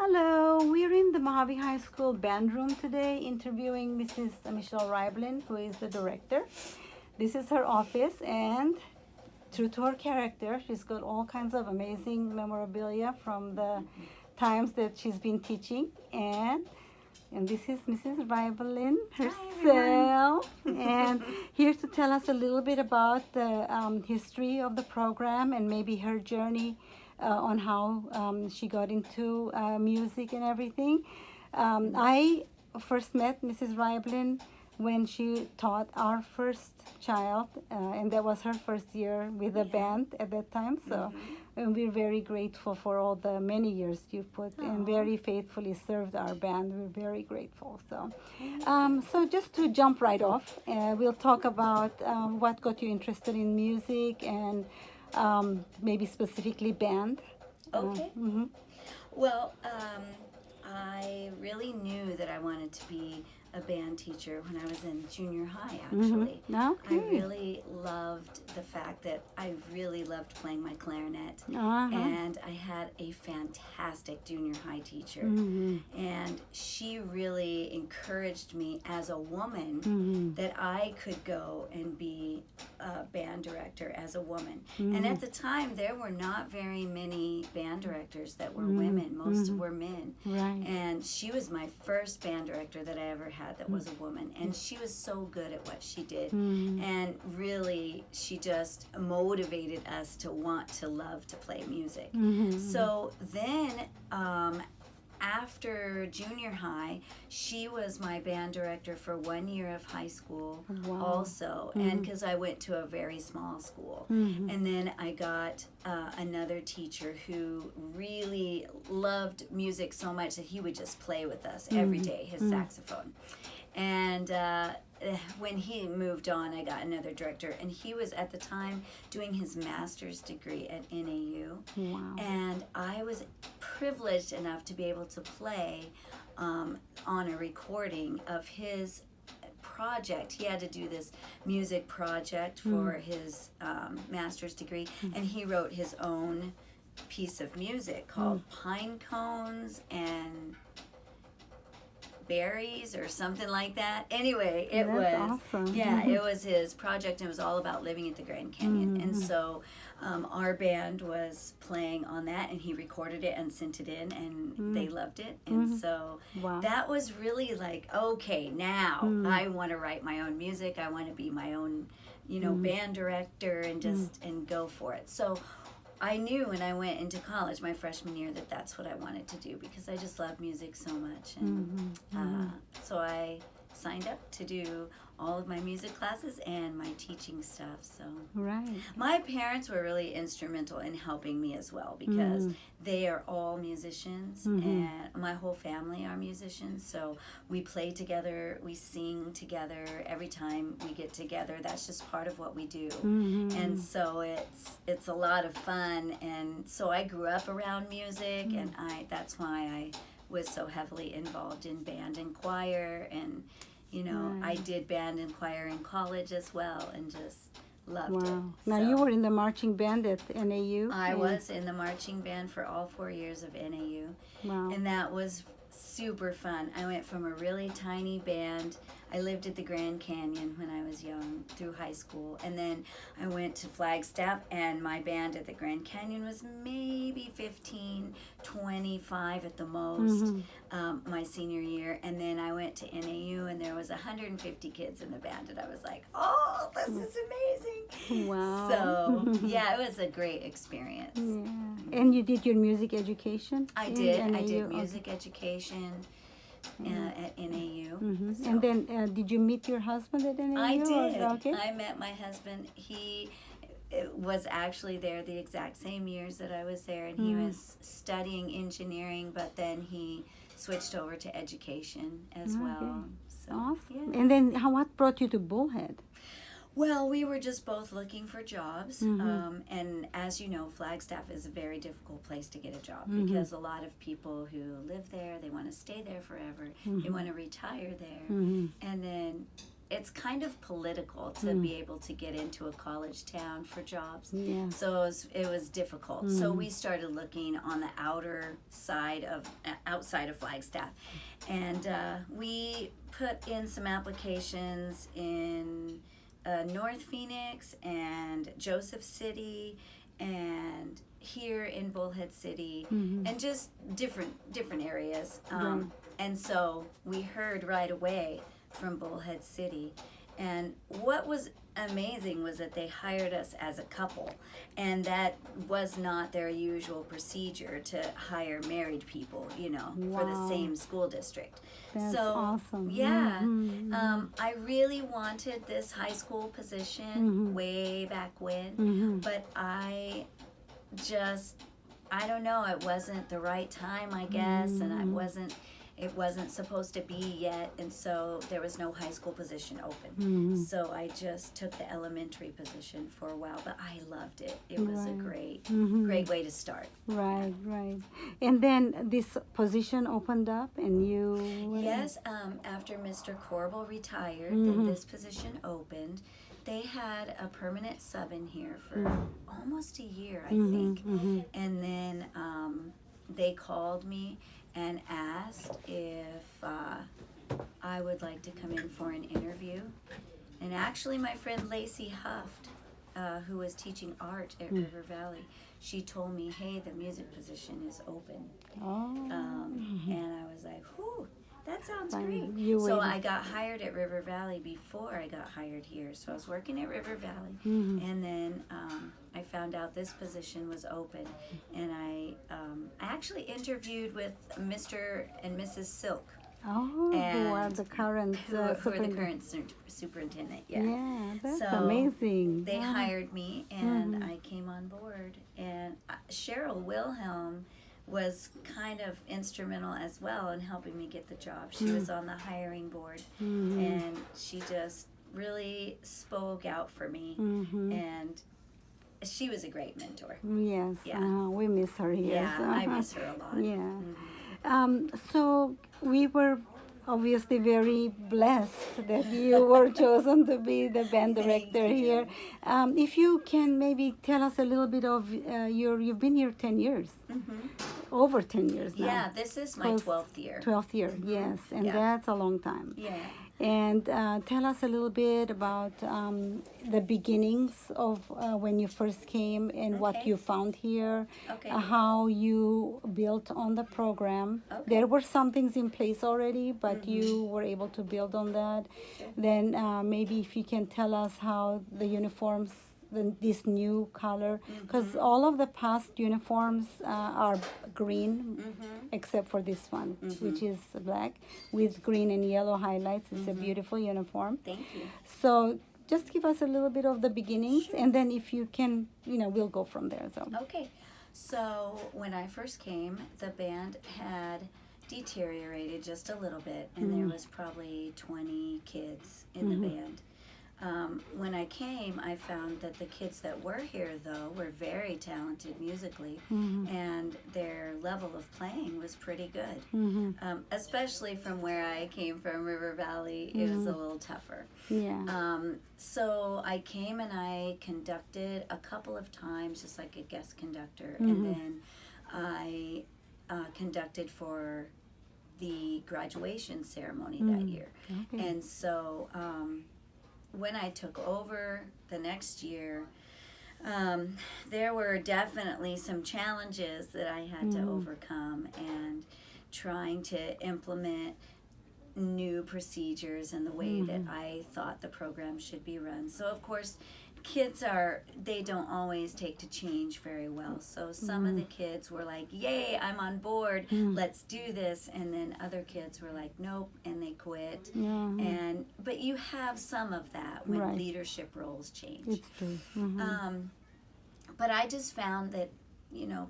Hello, we're in the Mojave High School band room today interviewing Mrs. Michelle Ribelin, who is the director. This is her office, and true to her character, she's got all kinds of amazing memorabilia from the times that she's been teaching. And this is Mrs. Ribelin herself, and here to tell us a little bit about the history of the program and maybe her journey on how she got into music and everything. I first met Mrs. Ribelin when she taught our first child, and that was her first year with the band at that time. So and we're very grateful for all the many years you've put and very faithfully served our band. We're very grateful. So just to jump right off, we'll talk about what got you interested in music and maybe specifically band. Okay. Mhm. Well, I really knew that I wanted to be a band teacher when I was in junior high, actually. Okay. I really loved the fact that I really loved playing my clarinet. Uh-huh. And I had a fantastic junior high teacher. Mhm. And she really encouraged me as a woman Mhm. that I could go and be a band director as a woman. And at the time, there were not very many band directors that were women. Most were men. Right. And she was my first band director that I ever had that was a woman. And she was so good at what she did. And really, she just motivated us to want to love to play music. So then, after junior high, she was my band director for 1 year of high school also, and because I went to a very small school. And then I got another teacher who really loved music so much that he would just play with us every day, his saxophone. And when he moved on, I got another director, and he was at the time doing his master's degree at NAU. Wow. And I was privileged enough to be able to play on a recording of his project. He had to do this music project for his master's degree, and he wrote his own piece of music called Pine Cones and Berries or something like that. Anyway, it was awesome. it was his project, and it was all about living at the Grand Canyon. And so our band was playing on that, and he recorded it and sent it in, and they loved it. And so that was really like, okay, now I want to write my own music. I want to be my own, band director and just and go for it. So I knew when I went into college my freshman year that that's what I wanted to do, because I just love music so much. And so I signed up to do all of my music classes and my teaching stuff. So my parents were really instrumental in helping me as well, because they are all musicians, and my whole family are musicians. So we play together, we sing together every time we get together. That's just part of what we do. And so it's a lot of fun. And so I grew up around music, and that's why I was so heavily involved in band and choir, and I did band and choir in college as well, and just loved it. Now you were in the marching band at NAU? I was in the marching band for all 4 years of NAU. Wow. And that was super fun. I went from a really tiny band. I lived at the Grand Canyon when I was young through high school. And then I went to Flagstaff, and my band at the Grand Canyon was maybe 15, 25 at the most my senior year. And then I went to NAU, and there was 150 kids in the band. And I was like, oh, this is amazing. Wow. So, yeah, it was a great experience. Yeah. And you did your music education? I did. I did music education at NAU. So. And then did you meet your husband at NAU? I did. Okay. I met my husband. He was actually there the exact same years that I was there, and he was studying engineering, but then he switched over to education as well. So, awesome. And then what brought you to Bullhead? Well, we were just both looking for jobs, and as you know, Flagstaff is a very difficult place to get a job, because a lot of people who live there, they want to stay there forever, they want to retire there, and then it's kind of political to be able to get into a college town for jobs. Yeah. So it was difficult. So we started looking on the outside of Flagstaff. And we put in some applications in North Phoenix and Joseph City and here in Bullhead City, and just different areas. And so we heard right away from Bullhead City. And what was amazing was that they hired us as a couple, and that was not their usual procedure to hire married people, for the same school district. That's so awesome. yeah, I really wanted this high school position way back when, but I don't know, it wasn't the right time, I guess, and it wasn't supposed to be yet, and so there was no high school position open. So I just took the elementary position for a while, but I loved it. It was a great way to start. Right. And then this position opened up, and you... Yes, after Mr. Corbel retired, then this position opened. They had a permanent sub in here for almost a year, I think. And then they called me and asked if I would like to come in for an interview. And actually my friend Lacey Huft, who was teaching art at River Valley, she told me, hey, the music position is open. And I was like, whew, that sounds great. So I got hired at River Valley before I got hired here. So I was working at River Valley, and then I found out this position was open, and I actually interviewed with Mr. and Mrs. Silk. Who are the current superintendent? Yeah, that's amazing. They hired me, and I came on board. And Cheryl Wilhelm was kind of instrumental as well in helping me get the job. She was on the hiring board, and she just really spoke out for me, and she was a great mentor. Yes, we miss her here. Yeah, I miss her a lot. Yeah. So we were obviously very blessed that you were chosen to be the band director here. If you can maybe tell us a little bit of you've been here 10 years. Over 10 years now. Yeah, this is my 12th year. 12th year, yes, and that's a long time. Yeah. And tell us a little bit about the beginnings of when you first came and what you found here, how you built on the program. There were some things in place already, but you were able to build on that. Then maybe if you can tell us how the uniforms, this new color, because all of the past uniforms are green, except for this one, which is black with green and yellow highlights. It's a beautiful uniform. Thank you. So just give us a little bit of the beginnings, and then if you can, we'll go from there. So okay. So when I first came, the band had deteriorated just a little bit, and there was probably 20 kids in the band. When I came, I found that the kids that were here, though, were very talented musically, and their level of playing was pretty good. Especially from where I came from, River Valley, it was a little tougher. Yeah. So I came and I conducted a couple of times, just like a guest conductor, and then I conducted for the graduation ceremony that year. And so when I took over the next year, there were definitely some challenges that I had to overcome, and trying to implement new procedures and the way that I thought the program should be run. So of course, kids they don't always take to change very well. So some of the kids were like, yay, I'm on board, let's do this. And then other kids were like, nope, and they quit. But you have some of that when leadership roles change. It's true. But I just found that,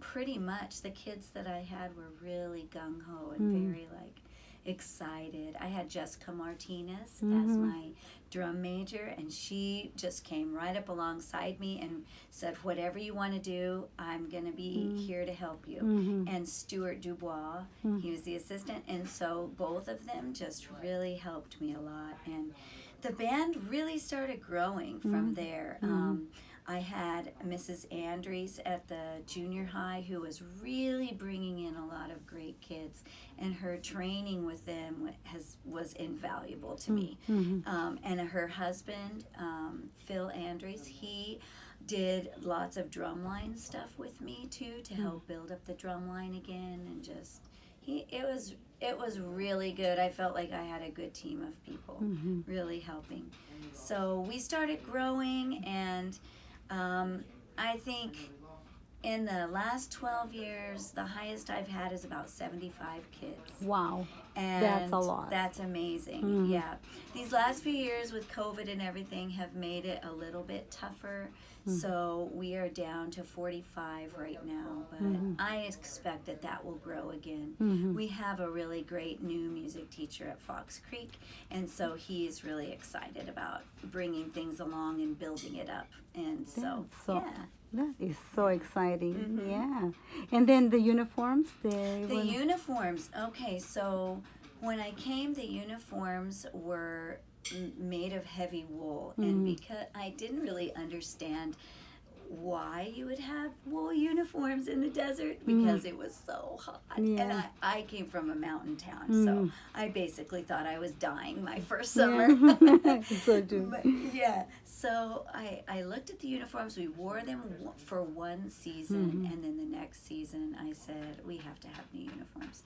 pretty much the kids that I had were really gung-ho and very excited. I had Jessica Martinez as my drum major, and she just came right up alongside me and said, whatever you want to do, I'm going to be here to help you. And Stuart Dubois, he was the assistant, and so both of them just really helped me a lot. And the band really started growing from there. I had Mrs. Andries at the junior high who was really bringing in a lot of great kids, and her training with them was invaluable to me. And her husband, Phil Andries, he did lots of drumline stuff with me too to help build up the drumline again, and just it was really good. I felt like I had a good team of people really helping. So we started growing, and I think in the last 12 years, the highest I've had is about 75 kids. Wow. And that's a lot. That's amazing. Yeah. These last few years with COVID and everything have made it a little bit tougher. So we are down to 45 right now, but I expect that will grow again. We have a really great new music teacher at Fox Creek, and so he's really excited about bringing things along and building it up. And so yeah. That is so exciting. Yeah. And then the uniforms? The uniforms. Okay, so when I came, the uniforms were made of heavy wool, and because I didn't really understand why you would have wool uniforms in the desert, because it was so hot. And I came from a mountain town, so I basically thought I was dying my first summer. So do. But, yeah, so I looked at the uniforms. We wore them for one season, and then the next season I said, we have to have new uniforms.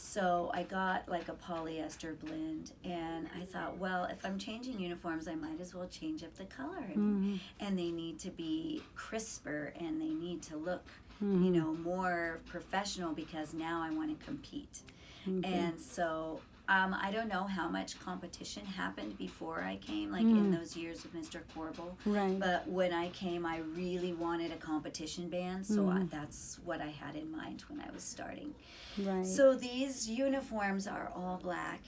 So I got like a polyester blend, and I thought, well, if I'm changing uniforms, I might as well change up the color. And they need to be crisper, and they need to look more professional, because now I want to compete. And so I don't know how much competition happened before I came, like in those years with Mr. Corbel. Right. But when I came, I really wanted a competition band, so that's what I had in mind when I was starting. Right. So these uniforms are all black,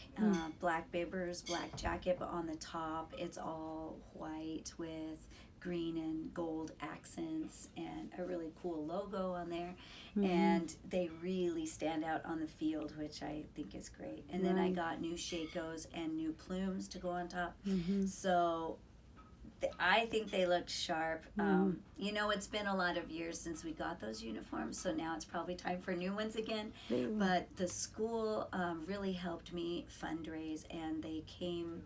black bibbers, black jacket, but on the top it's all white with green and gold accents and a really cool logo on there. And they really stand out on the field, which I think is great. And then I got new shakos and new plumes to go on top. So I think they look sharp. It's been a lot of years since we got those uniforms, so now it's probably time for new ones again. But the school really helped me fundraise, and they came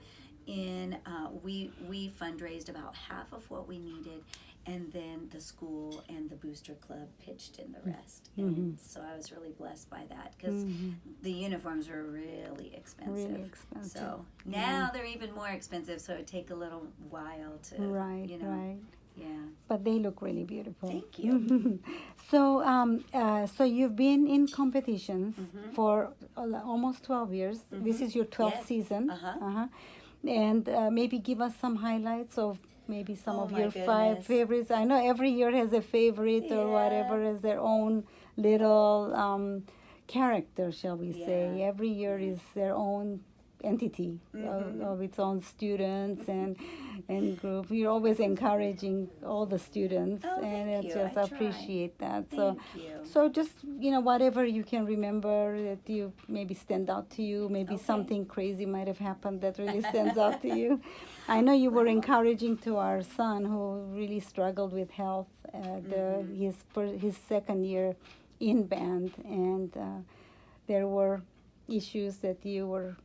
in. We fundraised about half of what we needed, and then the school and the booster club pitched in the rest. And so I was really blessed by that, because the uniforms were really expensive. So now they're even more expensive, so it would take a little while to, Right. Yeah. But they look really beautiful. Thank you. So, so you've been in competitions for almost 12 years. This is your 12th season. And maybe give us some highlights of maybe some of your 5 favorites. I know every year has a favorite or whatever, as their own little character, shall we say. Every year is their own entity of its own students and group. You're always encouraging all the students, and I just appreciate that. So just whatever you can remember that you maybe stand out to you, maybe something crazy might have happened that really stands out to you. I know you were encouraging to our son, who really struggled with health his second year in band, and there were issues that you were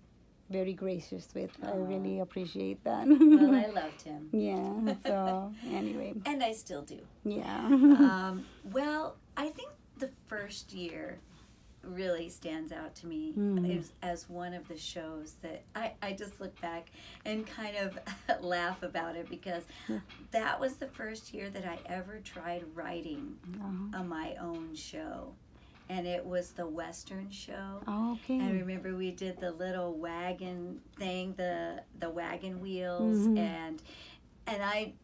very gracious with. I really appreciate that. Well, I loved him. Yeah, so anyway. And I still do. Yeah. Well, I think the first year really stands out to me as one of the shows that I just look back and kind of laugh about it, because that was the first year that I ever tried writing my own show. And it was the Western show. Okay. I remember we did the little wagon thing, the wagon wheels, and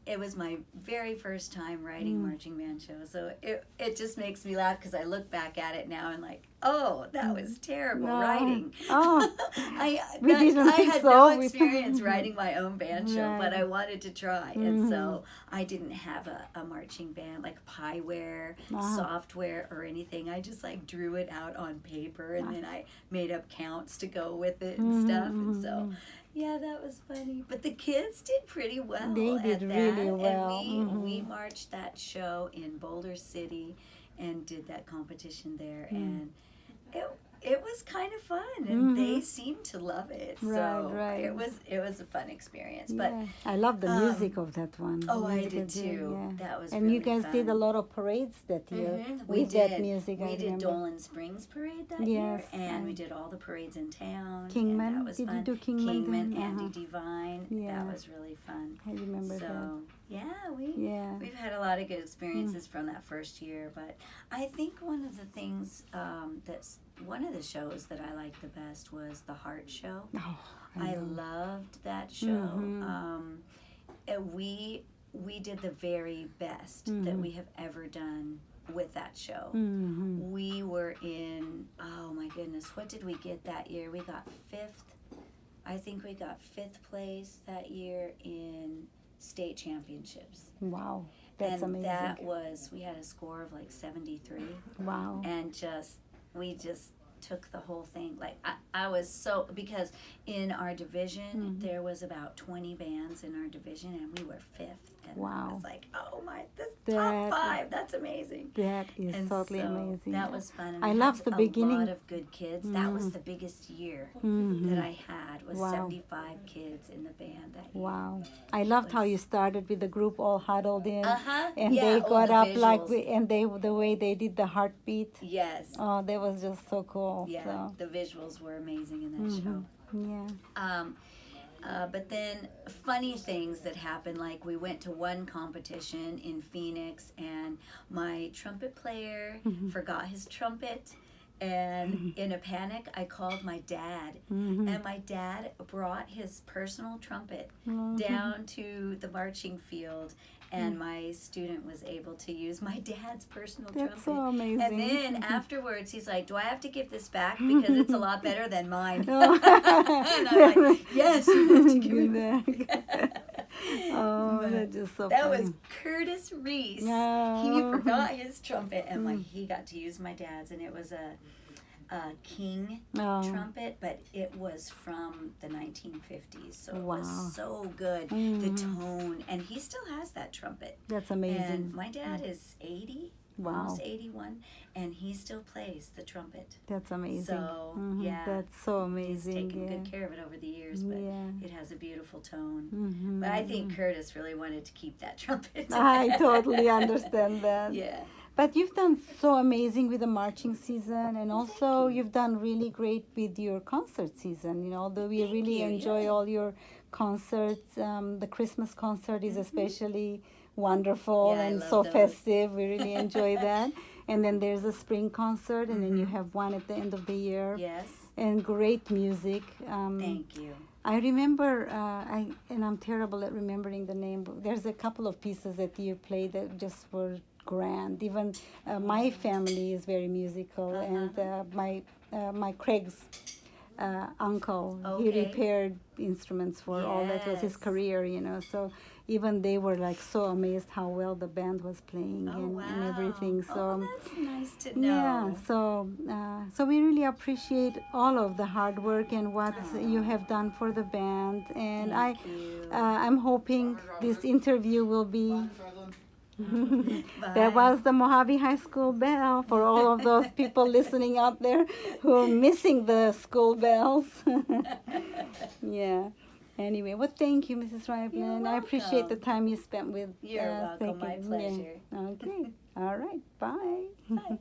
it was my very first time writing marching band show. So it just makes me laugh, because I look back at it now and like, Oh, that was terrible writing. Oh, I had so. no experience writing my own band show, but I wanted to try. And so I didn't have a marching band, like pieware, software, or anything. I just like drew it out on paper, and then I made up counts to go with it and stuff. And so, yeah, that was funny. But the kids did pretty well. They did really well. And we marched that show in Boulder City and did that competition there. And it was kind of fun, and they seemed to love it. So it was a fun experience. But I love the music of that one. Oh, I did too. Yeah. That was and really you guys fun. did a lot of parades that year We with did. that music. We I did remember. Dolan Springs Parade that year, and we did all the parades in town. Kingman. And that was Did fun. you do Kingman? Kingman, Andy Devine. Yeah. That was really fun. I remember that. So yeah, we've had a lot of good experiences from that first year. But I think one of the things that's one of the shows that I liked the best was the Heart Show. Oh, I loved that show. We did the very best that we have ever done with that show. We were in, oh my goodness, what did we get that year? We got fifth. I think we got fifth place that year in state championships. Wow, that's amazing. And that was, we had a score of like 73. Wow. And we just took the whole thing. Like I was so, because in our division there was about 20 bands in our division, and we were fifth. And I was like, oh my, this top 5, that's amazing. That is totally amazing. That was fun. And I loved the beginning. A lot of good kids. That was the biggest year that I had, was 75 kids in the band that year. Wow. I loved how you started with the group all huddled in. Yeah, And they got the up visuals. and the way they did the heartbeat. Yes. Oh, that was just so cool. Yeah, So. the visuals were amazing in that show. Yeah. But then funny things that happened, like we went to one competition in Phoenix, and my trumpet player forgot his trumpet, and in a panic I called my dad, and my dad brought his personal trumpet down to the marching field, and my student was able to use my dad's personal trumpet. That's so amazing. And then afterwards, he's like, do I have to give this back because it's a lot better than mine? Oh. And I'm like, yes, you have to give it back. Oh, that's just so That funny. was Curtis Reese. Oh. He forgot his trumpet, and he got to use my dad's, and it was a King trumpet, but it was from the 1950s, so it was so good. The tone, and he still has that trumpet. That's amazing. And my dad is 80, almost 81, and he still plays the trumpet. That's amazing. So yeah, that's so amazing. He's taken good care of it over the years, but it has a beautiful tone. But I think Curtis really wanted to keep that trumpet. I totally understand that. Yeah. But you've done so amazing with the marching season, and also you've done really great with your concert season. You know, although we really enjoy all your concerts, the Christmas concert is especially wonderful and so festive. We really enjoy that. And then there's a spring concert, and then you have one at the end of the year. Yes. And great music. Thank you. I remember, and I'm terrible at remembering the name, but there's a couple of pieces that you played that just were grand. Even my family is very musical, and my Craig's uncle, he repaired instruments for all that was his career, you know. So even they were like so amazed how well the band was playing and everything. So that's nice to know. Yeah, so we really appreciate all of the hard work and what you have done for the band. And I'm hoping this interview will be. That was the Mojave High School bell for all of those people listening out there who are missing the school bells. Yeah. Anyway, well, thank you, Mrs. Ribelin. I appreciate the time you spent with. You're welcome. My pleasure. Yeah. Okay. All right. Bye. Bye.